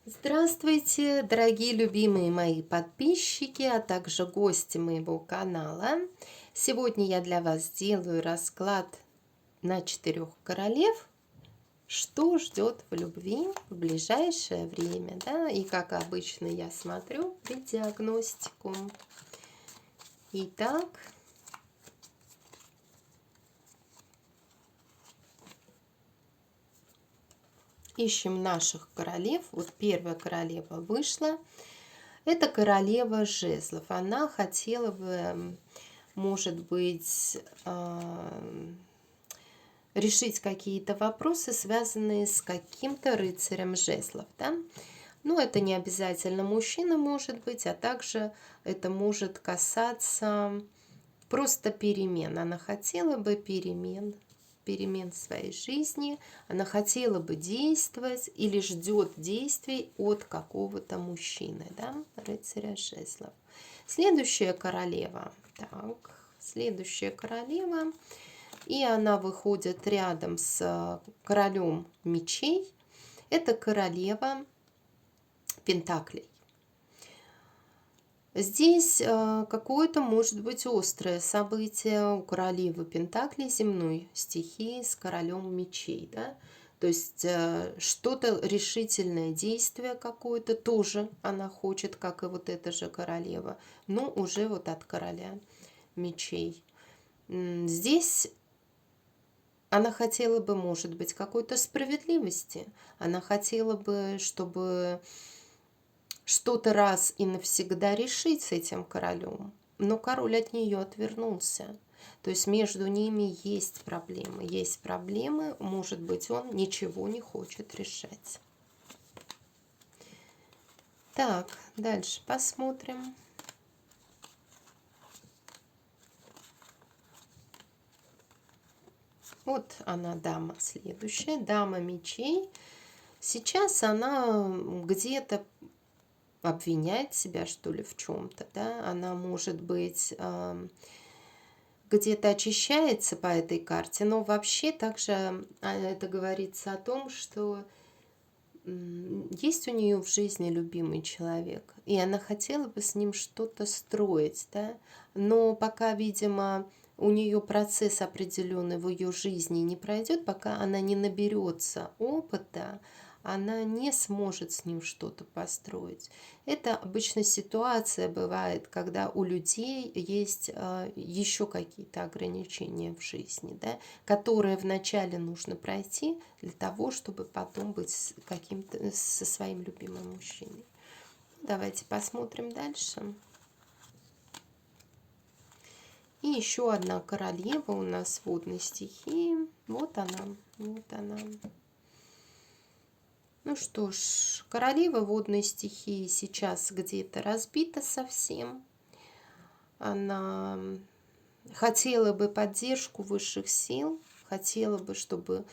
Здравствуйте, дорогие любимые мои подписчики, а также гости моего канала. Сегодня я для вас сделаю расклад на 4 королев. Что ждет в любви в ближайшее время, да? И как обычно я смотрю диагностику. Итак, ищем наших королев. Вот первая королева вышла. Это королева жезлов. Она хотела бы, может быть, решить какие-то вопросы, связанные с каким-то рыцарем жезлов. Да? Ну, это не обязательно мужчина может быть, а также это может касаться просто перемен. Она хотела бы перемен в своей жизни, она хотела бы действовать или ждет действий от какого-то мужчины, да, рыцаря жезлов. Следующая королева. Так, следующая королева. И она выходит рядом с королем мечей. Это королева пентаклей. Здесь какое-то может быть острое событие у королевы пентаклей земной стихии с королем мечей. Да? То есть что-то решительное действие какое-то тоже она хочет, как и вот эта же королева, но уже вот от короля мечей. Здесь она хотела бы, может быть, какой-то справедливости. Она хотела бы, чтобы что-то раз и навсегда решить с этим королем. Но король от нее отвернулся. То есть между ними есть проблемы. Есть проблемы, может быть, он ничего не хочет решать. Так, дальше посмотрим. Вот она, дама следующая, дама мечей. Сейчас она где-то обвиняет себя, что ли, в чем-то, да, она, может быть, где-то очищается по этой карте, но вообще также это говорится о том, что есть у нее в жизни любимый человек, и она хотела бы с ним что-то строить, да, но пока, видимо, у нее процесс определенный в ее жизни не пройдет, пока она не наберется опыта, она не сможет с ним что-то построить. Это обычно ситуация бывает, когда у людей есть еще какие-то ограничения в жизни, да, которые вначале нужно пройти для того, чтобы потом быть каким-то со своим любимым мужчиной. Давайте посмотрим дальше. И еще одна королева у нас водной стихии. Вот она, вот она. Ну что ж, королева водной стихии сейчас где-то разбита совсем. Она хотела бы поддержку высших сил, хотела бы, чтобы,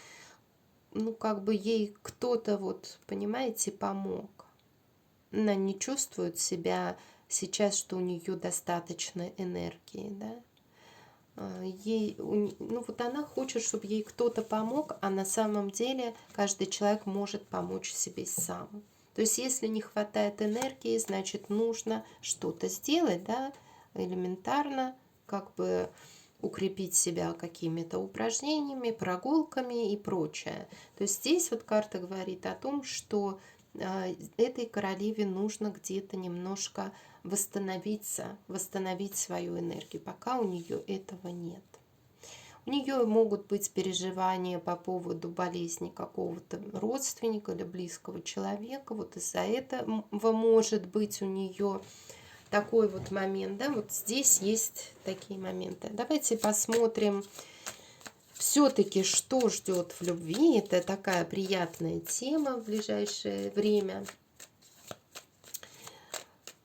ну, как бы ей кто-то, вот, понимаете, помог. Она не чувствует себя сейчас, что у нее достаточно энергии, да. Ей, ну вот она хочет, чтобы ей кто-то помог, а на самом деле каждый человек может помочь себе сам. То есть если не хватает энергии, значит нужно что-то сделать, да, элементарно, как бы укрепить себя какими-то упражнениями, прогулками и прочее. То есть здесь вот карта говорит о том, что этой королеве нужно где-то немножко восстановиться, восстановить свою энергию, пока у нее этого нет. У нее могут быть переживания по поводу болезни какого-то родственника или близкого человека. Вот из-за этого может быть у нее такой вот момент. Да? Вот здесь есть такие моменты. Давайте посмотрим все-таки, что ждет в любви. Это такая приятная тема в ближайшее время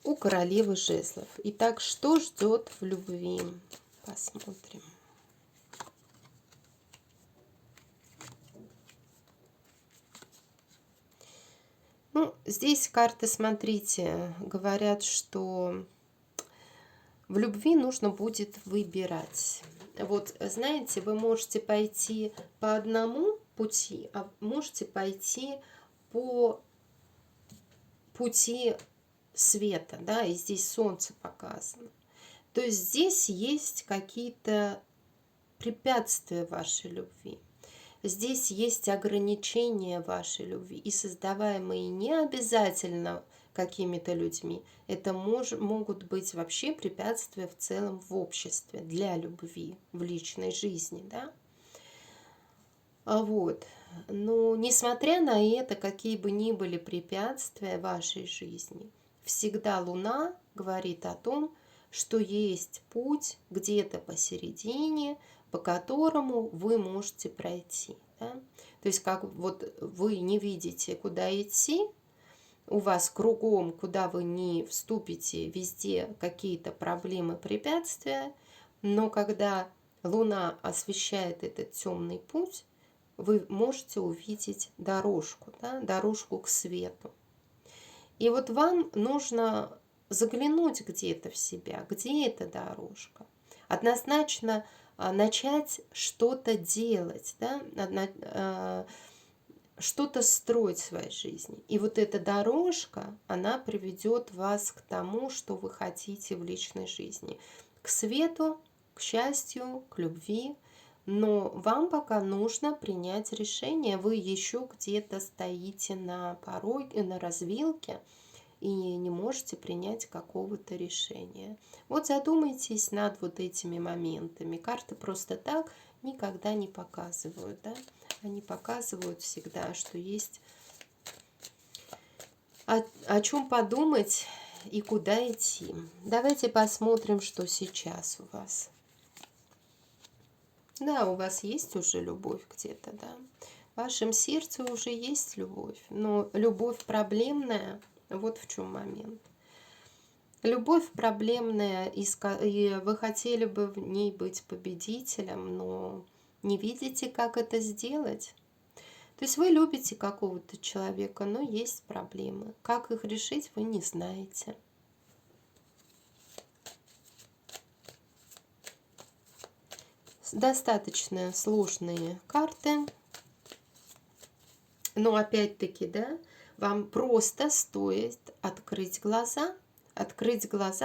у королевы жезлов. Итак, что ждет в любви? Посмотрим. Ну, здесь карты, смотрите, говорят, что в любви нужно будет выбирать. Вот, знаете, вы можете пойти по одному пути, а можете пойти по пути света, да, и здесь солнце показано. То есть здесь есть какие-то препятствия вашей любви. Здесь есть ограничения вашей любви, и создаваемые не обязательно какими-то людьми. Это могут быть вообще препятствия в целом в обществе для любви, в личной жизни, да. Вот. Но несмотря на это, какие бы ни были препятствия в вашей жизни, всегда Луна говорит о том, что есть путь где-то посередине, по которому вы можете пройти. Да? То есть как вот вы не видите, куда идти, у вас кругом, куда вы не вступите, везде какие-то проблемы, препятствия, но когда Луна освещает этот темный путь, вы можете увидеть дорожку, да, дорожку к свету. И вот вам нужно заглянуть где-то в себя, где эта дорожка. Однозначно начать что-то делать, да, что-то строить в своей жизни. И вот эта дорожка, она приведет вас к тому, что вы хотите в личной жизни. К свету, к счастью, к любви. Но вам пока нужно принять решение. Вы еще где-то стоите на пороге, на развилке и не можете принять какого-то решения. Вот задумайтесь над вот этими моментами. Карты просто так никогда не показывают, да? Они показывают всегда, что есть о чем подумать и куда идти. Давайте посмотрим, что сейчас у вас. Да, у вас есть уже любовь где-то, да. В вашем сердце уже есть любовь, но любовь проблемная, вот в чем момент. Любовь проблемная, и вы хотели бы в ней быть победителем, но не видите, как это сделать. То есть вы любите какого-то человека, но есть проблемы. Как их решить, вы не знаете. Достаточно сложные карты. Но опять-таки, да, вам просто стоит открыть глаза,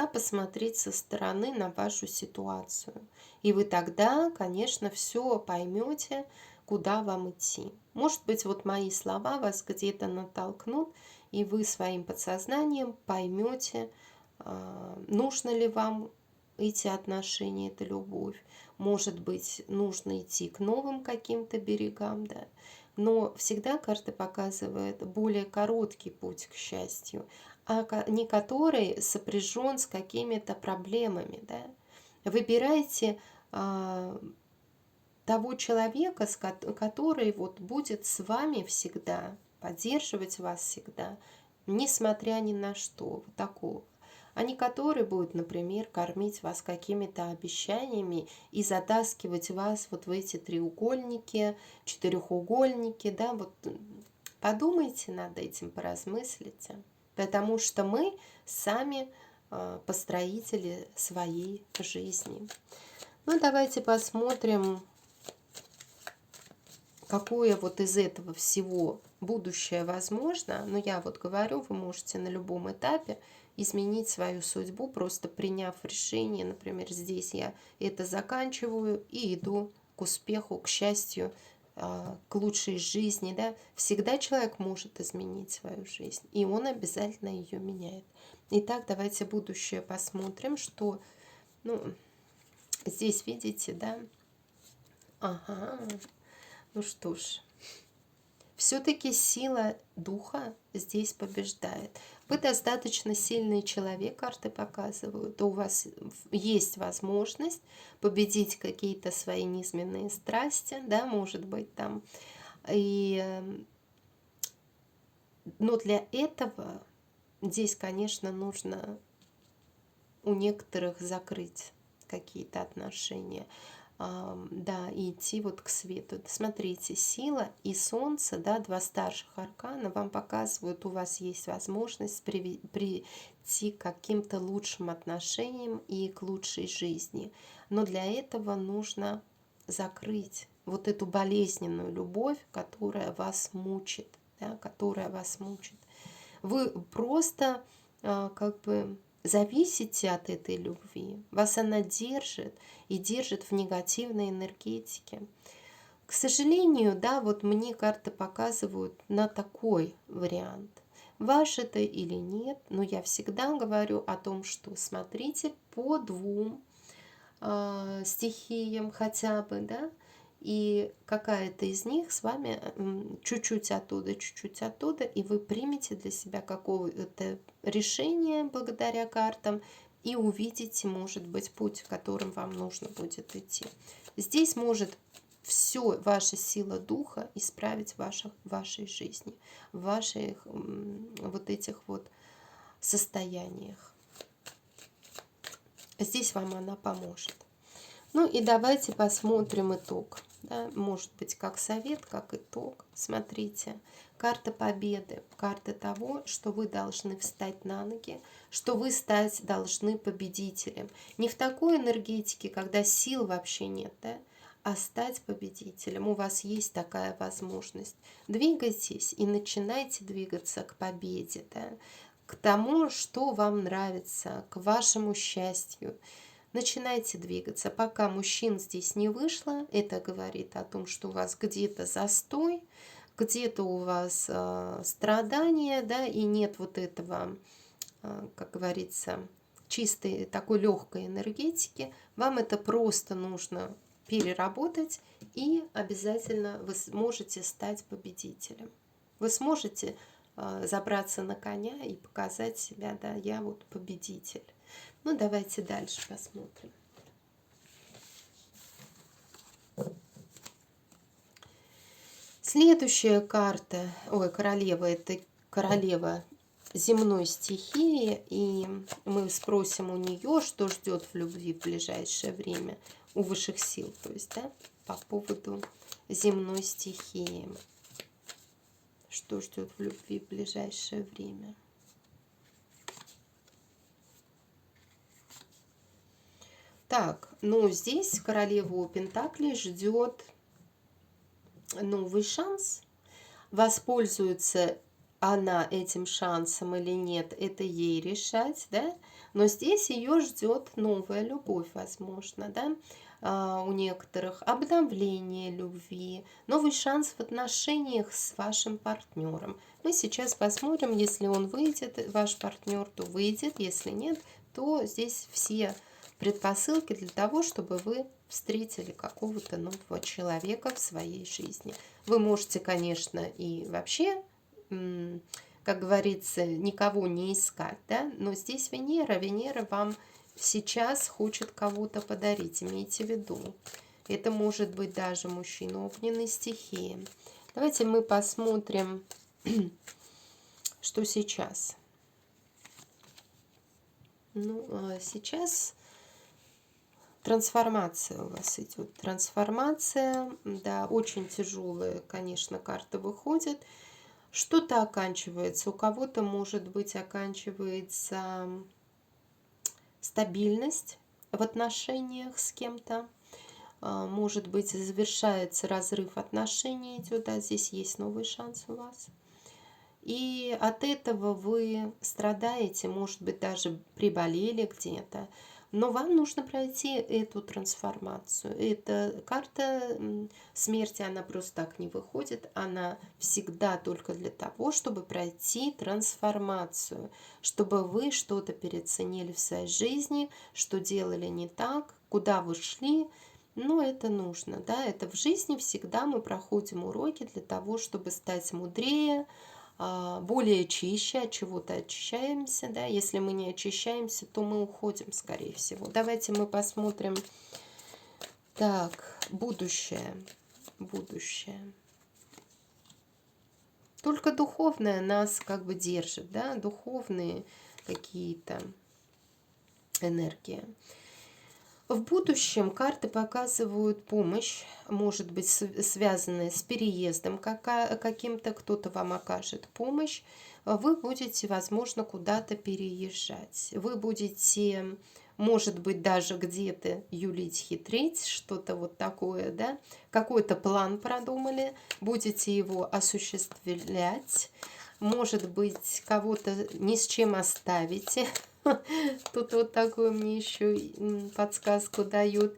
посмотреть со стороны на вашу ситуацию. И вы тогда, конечно, все поймете, куда вам идти. Может быть, вот мои слова вас где-то натолкнут, и вы своим подсознанием поймете, нужно ли вам эти отношения, эта любовь. Может быть, нужно идти к новым каким-то берегам, да. Но всегда карта показывает более короткий путь к счастью, а не который сопряжен с какими-то проблемами, да. Выбирайте того человека, который вот будет с вами всегда, поддерживать вас всегда, несмотря ни на что, вот такого. А не который будет, например, кормить вас какими-то обещаниями и затаскивать вас вот в эти треугольники, четырехугольники, да, вот подумайте над этим, поразмыслите, потому что мы сами построители своей жизни. Ну, давайте посмотрим, какое вот из этого всего будущее возможно. Но я вот говорю, вы можете на любом этапе изменить свою судьбу, просто приняв решение. Например, здесь я это заканчиваю и иду к успеху, к счастью, к лучшей жизни. Да? Всегда человек может изменить свою жизнь, и он обязательно ее меняет. Итак, давайте будущее посмотрим, что... Ну, здесь видите, да? Ага. Ну что ж, все-таки сила духа здесь побеждает. Вы достаточно сильный человек, карты показывают. У вас есть возможность победить какие-то свои низменные страсти, да, может быть, там. Но для этого здесь, конечно, нужно у некоторых закрыть какие-то отношения. Да, и идти вот к свету. Смотрите, сила и солнце, да, два старших аркана вам показывают, у вас есть возможность прийти к каким-то лучшим отношениям и к лучшей жизни. Но для этого нужно закрыть вот эту болезненную любовь, которая вас мучит, да, которая вас мучит. Вы просто как бы зависите от этой любви. Вас она держит и держит в негативной энергетике. К сожалению, да, вот мне карты показывают на такой вариант. Ваш это или нет, но я всегда говорю о том, что смотрите по двум стихиям хотя бы, да, и какая-то из них с вами чуть-чуть оттуда, и вы примете для себя какое-то решение благодаря картам и увидите, может быть, путь, которым вам нужно будет идти. Здесь может все ваша сила духа исправить в вашей жизни, в ваших вот этих вот состояниях. Здесь вам она поможет. Ну и давайте посмотрим итог. Да, может быть, как совет, как итог. Смотрите, карта победы, карта того, что вы должны встать на ноги, что вы стать должны победителем. Не в такой энергетике, когда сил вообще нет, да, а стать победителем. У вас есть такая возможность. Двигайтесь и начинайте двигаться к победе, да, к тому, что вам нравится, к вашему счастью. Начинайте двигаться. Пока мужчин здесь не вышло, это говорит о том, что у вас где-то застой, где-то у вас страдания, да, и нет вот этого, как говорится, чистой такой легкой энергетики. Вам это просто нужно переработать, и обязательно вы сможете стать победителем. Вы сможете забраться на коня и показать себя, да, я вот победитель. Ну, давайте дальше посмотрим. Следующая карта, королева, это королева земной стихии, и мы спросим у нее, что ждет в любви в ближайшее время, у высших сил, то есть, да, по поводу земной стихии. Что ждет в любви в ближайшее время? Так, ну здесь королеву Пентаклей ждет новый шанс. Воспользуется она этим шансом или нет, это ей решать, да? Но здесь ее ждет новая любовь, возможно, да? У некоторых обновление любви, новый шанс в отношениях с вашим партнером. Мы сейчас посмотрим, если он выйдет, ваш партнер, то выйдет, если нет, то здесь все предпосылки для того, чтобы вы встретили какого-то нового человека в своей жизни. Вы можете, конечно, и вообще, как говорится, никого не искать, да? Но здесь Венера вам сейчас хочет кого-то подарить, имейте в виду. Это может быть даже мужчина огненной стихии. Давайте мы посмотрим, что сейчас. Ну, сейчас трансформация у вас идет. Трансформация, да, очень тяжелая, конечно, карта выходит. Что-то оканчивается. У кого-то, может быть, оканчивается стабильность в отношениях с кем-то. Может быть, завершается разрыв отношений идет, да, здесь есть новый шанс у вас. И от этого вы страдаете, может быть, даже приболели где-то. Но вам нужно пройти эту трансформацию. Эта карта смерти, она просто так не выходит. Она всегда только для того, чтобы пройти трансформацию. Чтобы вы что-то переоценили в своей жизни, что делали не так, куда вы шли. Но это нужно. Да? Это в жизни всегда мы проходим уроки для того, чтобы стать мудрее, более чище, от чего-то очищаемся, да, если мы не очищаемся, то мы уходим, скорее всего. Давайте мы посмотрим, так, будущее, Только духовное нас как бы держит, да, духовные какие-то энергии. В будущем карты показывают помощь, может быть, связанная с переездом каким-то, кто-то вам окажет помощь. Вы будете, возможно, куда-то переезжать. Вы будете, может быть, даже где-то юлить, хитрить, что-то вот такое, да? Какой-то план продумали, будете его осуществлять. может быть, кого-то ни с чем оставите. Тут вот такую мне еще подсказку дают.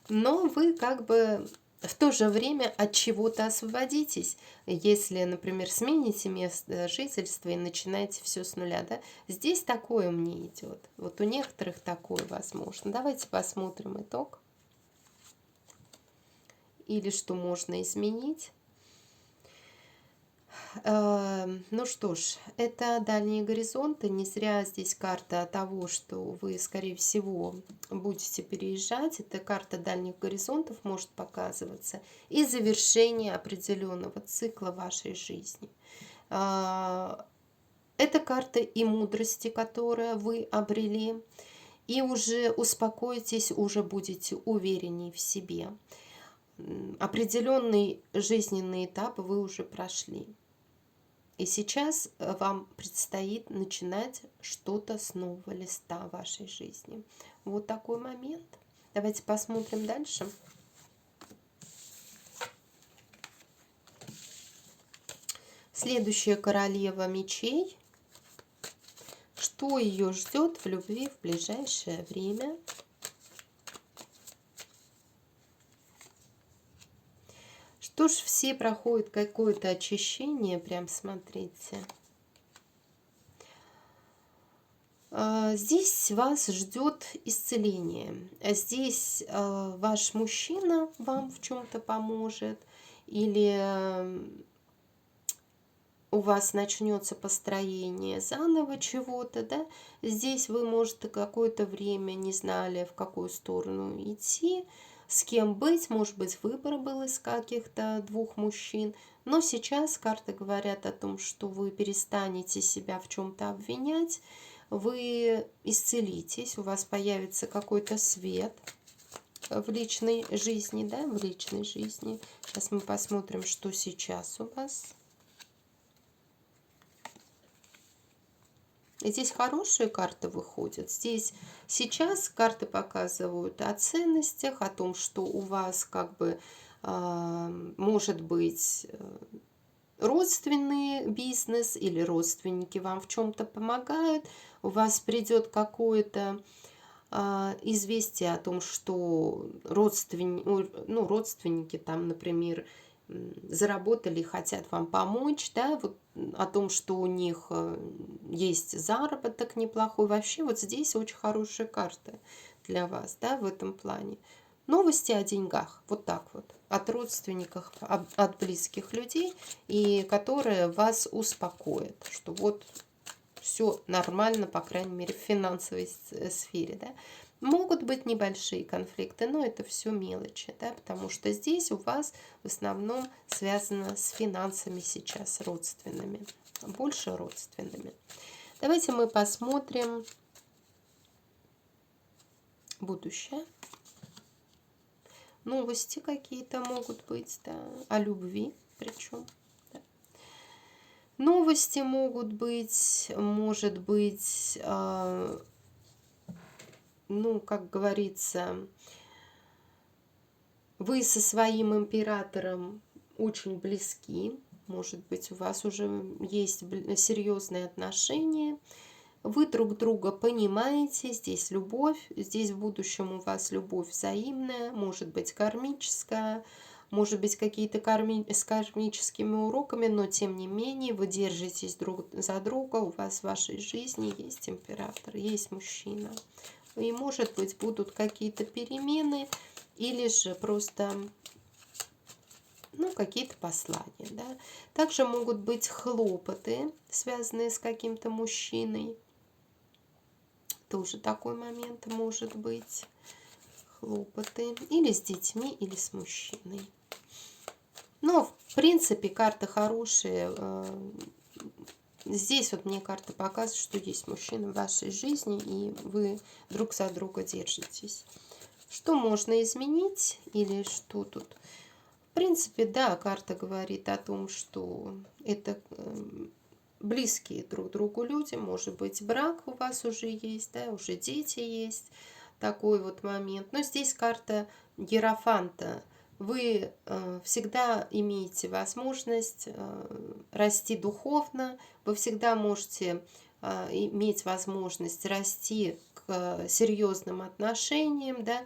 Но вы как бы в то же время от чего-то освободитесь. Если, например, смените место жительства и начинаете все с нуля, да, здесь такое мне идет. Вот у некоторых такое возможно. Давайте посмотрим итог. Или что можно изменить. Ну что ж, это дальние горизонты. Не зря здесь карта того, что вы, скорее всего, будете переезжать. Эта карта дальних горизонтов может показываться и завершение определенного цикла вашей жизни. Это карта и мудрости, которую вы обрели, и уже успокоитесь, уже будете увереннее в себе. Определенный жизненный этап вы уже прошли. И сейчас вам предстоит начинать что-то с нового листа в вашей жизни. Вот такой момент. Давайте посмотрим дальше. Следующая королева мечей. Что ее ждет в любви в ближайшее время? Что ж, все проходят какое-то очищение, прям смотрите. Здесь вас ждет исцеление. Здесь ваш мужчина вам в чем-то поможет, или у вас начнется построение заново чего-то, да? Здесь вы, может, какое-то время не знали, в какую сторону идти, с кем быть, может быть, выбор был из каких-то двух мужчин, но сейчас карты говорят о том, что вы перестанете себя в чем-то обвинять, вы исцелитесь, у вас появится какой-то свет в личной жизни, да, в личной жизни. Сейчас мы посмотрим, что сейчас у вас. Здесь хорошие карты выходят. Здесь сейчас карты показывают о ценностях, о том, что у вас как бы может быть родственный бизнес или родственники вам в чем-то помогают. У вас придет какое-то известие о том, что родственники там, например, заработали и хотят вам помочь, да, вот о том, что у них есть заработок неплохой. Вообще вот здесь очень хорошие карты для вас, да, в этом плане. Новости о деньгах, вот так вот, от родственников, от близких людей, и которые вас успокоят, что вот все нормально, по крайней мере, в финансовой сфере, да. Могут быть небольшие конфликты, но это все мелочи, да, потому что здесь у вас в основном связано с финансами сейчас, родственными, больше родственными. Давайте мы посмотрим будущее. Новости какие-то могут быть, да, о любви причем. Да. Новости могут быть, может быть, ну, как говорится, вы со своим императором очень близки, может быть, у вас уже есть серьезные отношения, вы друг друга понимаете, здесь любовь, здесь в будущем у вас любовь взаимная, может быть, кармическая, может быть, какие-то с кармическими уроками, но тем не менее вы держитесь друг за друга, у вас в вашей жизни есть император, есть мужчина. И, может быть, будут какие-то перемены или же просто, ну, какие-то послания, да. Также могут быть хлопоты, связанные с каким-то мужчиной. Тоже такой момент может быть. Хлопоты. Или с детьми, или с мужчиной. Но, в принципе, карты хорошие. Здесь вот мне карта показывает, что есть мужчина в вашей жизни, и вы друг за друга держитесь. Что можно изменить или что тут? В принципе, да, карта говорит о том, что это близкие друг другу люди, может быть, брак у вас уже есть, да, уже дети есть, такой вот момент. Но здесь карта Иерофанта Вы всегда имеете возможность расти духовно, вы всегда можете иметь возможность расти к серьезным отношениям, да.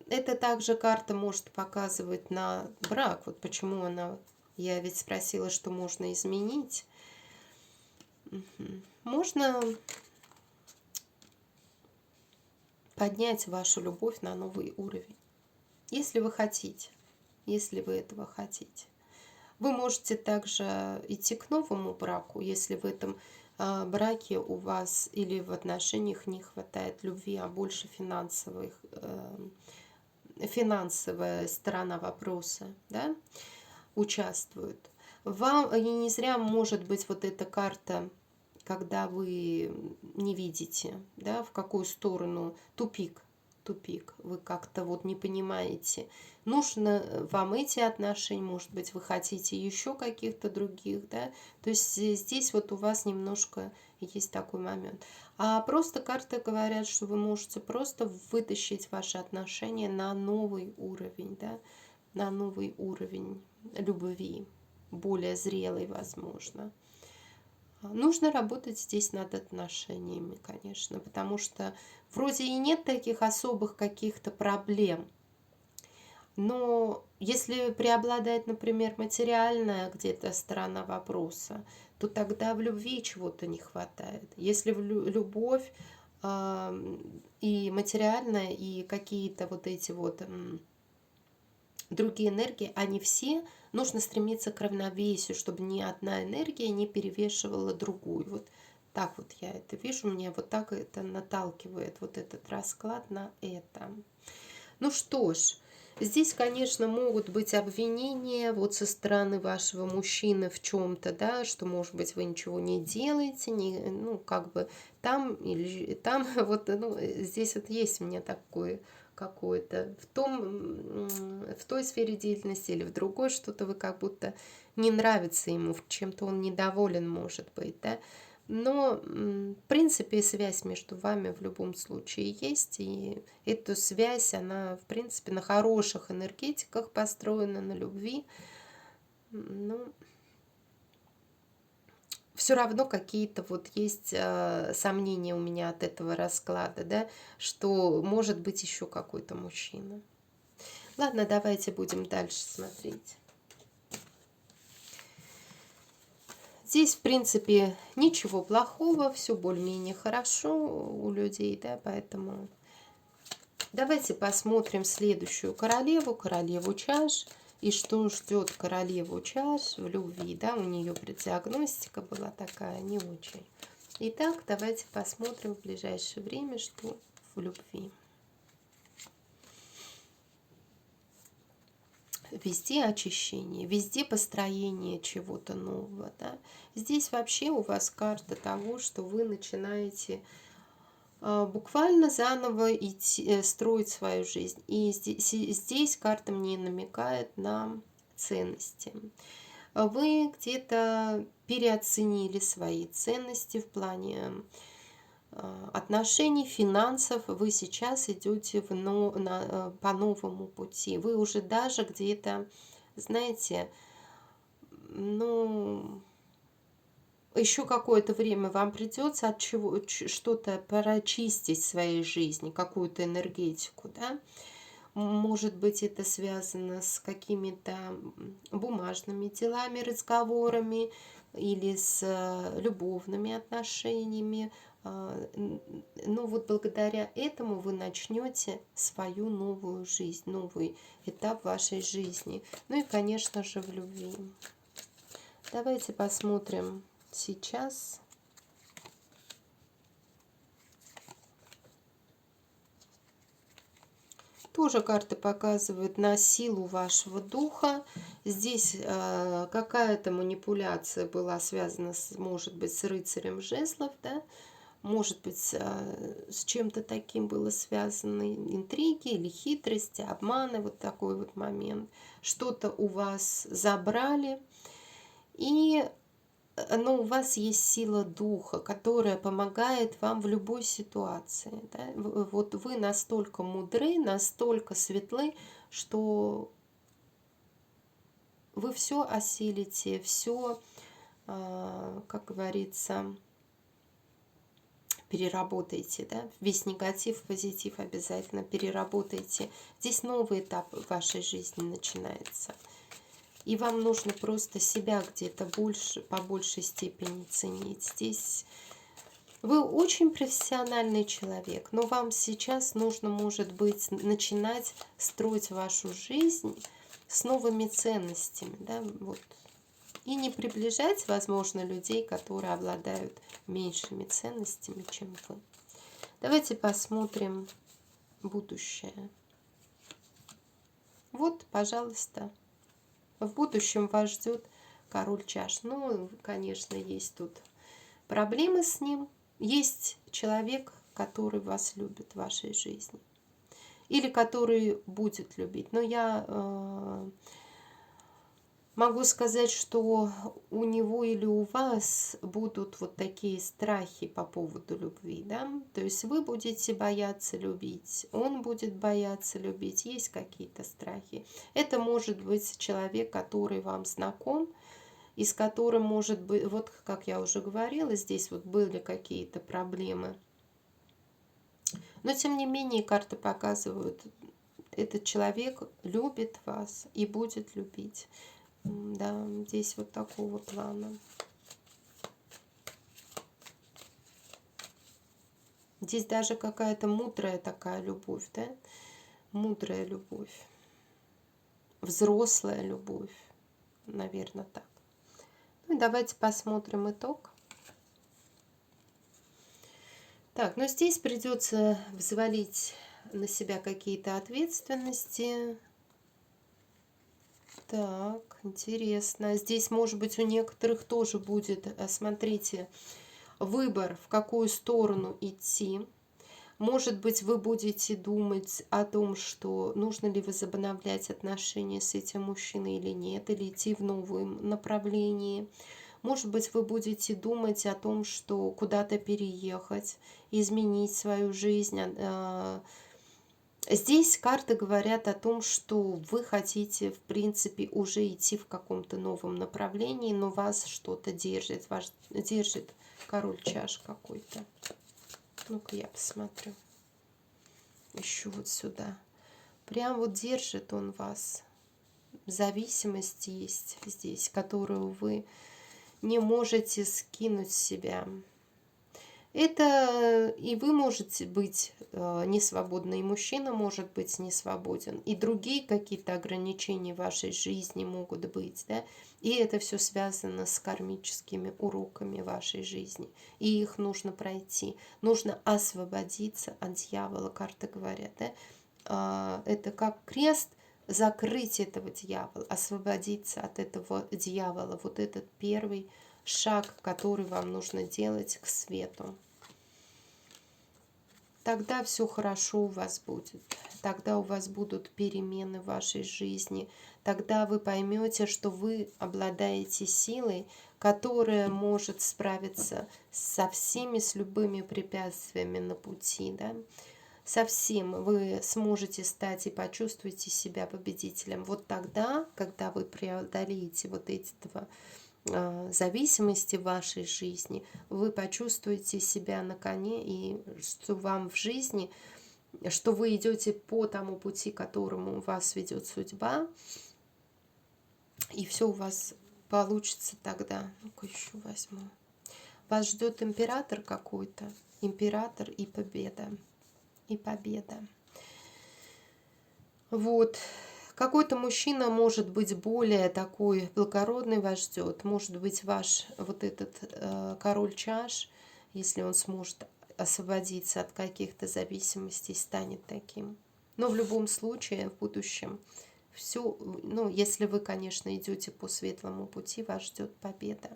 Это также карта может показывать на брак. Вот почему она, я ведь спросила, что можно изменить. Можно поднять вашу любовь на новый уровень, если вы хотите, если вы этого хотите. Вы можете также идти к новому браку, если в этом браке у вас или в отношениях не хватает любви, а больше финансовая сторона вопроса, да, участвует. Вам, и не зря может быть вот эта карта, когда вы не видите, да, в какую сторону, тупик, вы как-то вот не понимаете, нужно вам эти отношения, может быть, вы хотите еще каких-то других, да, то есть здесь вот у вас немножко есть такой момент. А просто карты говорят, что вы можете просто вытащить ваши отношения на новый уровень, да, на новый уровень любви, более зрелый, возможно. Нужно работать здесь над отношениями, конечно, потому что вроде и нет таких особых каких-то проблем. Но если преобладает, например, материальная где-то сторона вопроса, то тогда в любви чего-то не хватает. Если любовь и материальная, и какие-то вот эти вот другие энергии, они все, нужно стремиться к равновесию, чтобы ни одна энергия не перевешивала другую. Вот так вот я это вижу, мне вот так это наталкивает вот этот расклад на это. Ну что ж, здесь, конечно, могут быть обвинения вот со стороны вашего мужчины в чем-то, да, что, может быть, вы ничего не делаете, не, ну, как бы там или там, вот, ну, здесь вот есть у меня такое какое-то в той сфере деятельности или в другой что-то вы как будто не нравится ему, чем-то он недоволен, может быть, да. Но, в принципе, связь между вами в любом случае есть, и эту связь, она, в принципе, на хороших энергетиках построена, на любви. Ну, все равно какие-то вот есть сомнения у меня от этого расклада, да, что может быть еще какой-то мужчина. Ладно, давайте будем дальше смотреть. Здесь, в принципе, ничего плохого, все более-менее хорошо у людей, да, поэтому давайте посмотрим следующую королеву, королеву чаш, и что ждет королеву чаш в любви, да, у нее преддиагностика была такая не очень. Итак, давайте посмотрим в ближайшее время, что в любви. Везде очищение, везде построение чего-то нового. Да? Здесь вообще у вас карта того, что вы начинаете буквально заново идти, строить свою жизнь. И здесь карта мне намекает на ценности. Вы где-то переоценили свои ценности в плане отношений, финансов, вы сейчас идете по новому пути. Вы уже даже где-то, знаете, ну, еще какое-то время вам придется от чего что-то прочистить в своей жизни, какую-то энергетику, да. Может быть, это связано с какими-то бумажными делами, разговорами или с любовными отношениями. Ну вот благодаря этому вы начнете свою новую жизнь, новый этап вашей жизни. Ну и, конечно же, в любви. Давайте посмотрим сейчас. Тоже карты показывают на силу вашего духа. Здесь какая-то манипуляция была связана, может быть, с рыцарем жезлов, да? Может быть, с чем-то таким было связано, интриги или хитрости, обманы, вот такой вот момент. Что-то у вас забрали, и но у вас есть сила духа, которая помогает вам в любой ситуации. Да? Вот вы настолько мудры, настолько светлы, что вы все осилите, все, как говорится, переработаете, да? Весь негатив, позитив обязательно переработаете. Здесь новый этап в вашей жизни начинается. И вам нужно просто себя где-то больше, по большей степени ценить. Здесь вы очень профессиональный человек, но вам сейчас нужно, может быть, начинать строить вашу жизнь с новыми ценностями, да, вот. И не приближать, возможно, людей, которые обладают меньшими ценностями, чем вы. Давайте посмотрим будущее. Вот, пожалуйста, в будущем вас ждет король чаш. Ну, конечно, есть тут проблемы с ним. Есть человек, который вас любит в вашей жизни. Или который будет любить. Но я могу сказать, что у него или у вас будут вот такие страхи по поводу любви, да? То есть вы будете бояться любить, он будет бояться любить, есть какие-то страхи. Это может быть человек, который вам знаком, и с которым, может быть, вот как я уже говорила, здесь вот были какие-то проблемы. Но тем не менее карты показывают, этот человек любит вас и будет любить. Да, здесь вот такого плана. Здесь даже какая-то мудрая такая любовь, да? Мудрая любовь. Взрослая любовь. Наверное, так. Ну и давайте посмотрим итог. Так, ну здесь придется взвалить на себя какие-то ответственности. Так, интересно. Здесь, может быть, у некоторых тоже будет, смотрите, выбор, в какую сторону идти. Может быть, вы будете думать о том, что нужно ли возобновлять отношения с этим мужчиной или нет, или идти в новом направлении. Может быть, вы будете думать о том, что куда-то переехать, изменить свою жизнь. Здесь карты говорят о том, что вы хотите, в принципе, уже идти в каком-то новом направлении, но вас что-то держит. Вас держит король чаш какой-то. Ну-ка я посмотрю. Еще вот сюда. Прям вот держит он вас. Зависимость есть здесь, которую вы не можете скинуть с себя. Это и вы можете быть несвободны, и мужчина может быть не свободен, и другие какие-то ограничения в вашей жизни могут быть, да, и это все связано с кармическими уроками вашей жизни, и их нужно пройти, нужно освободиться от дьявола, карты говорят, да, это как крест, закрыть этого дьявола, освободиться от этого дьявола, вот этот первый шаг, который вам нужно делать к свету. Тогда все хорошо у вас будет. Тогда у вас будут перемены в вашей жизни. Тогда вы поймете, что вы обладаете силой, которая может справиться со всеми, с любыми препятствиями на пути. Да? Со всем вы сможете стать и почувствуете себя победителем. Вот тогда, когда вы преодолеете вот эти два зависимости в вашей жизни, вы почувствуете себя на коне, и что вам в жизни, что вы идете по тому пути, которому вас ведет судьба, и все у вас получится тогда. Ну-ка еще возьму. Вас ждет император какой-то, император и победа, и победа. Вот. Какой-то мужчина может быть более такой благородный, вас ждет. Может быть, ваш вот этот король чаш, если он сможет освободиться от каких-то зависимостей, станет таким. Но в любом случае, в будущем, все, ну, если вы, конечно, идете по светлому пути, вас ждет победа.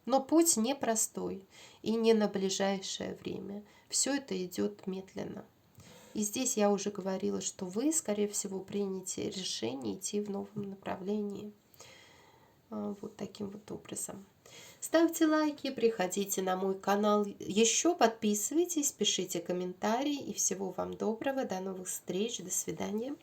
Но путь непростой и не на ближайшее время. Все это идет медленно. И здесь я уже говорила, что вы, скорее всего, примете решение идти в новом направлении. Вот таким вот образом. Ставьте лайки, приходите на мой канал еще, подписывайтесь, пишите комментарии. И всего вам доброго, до новых встреч, до свидания.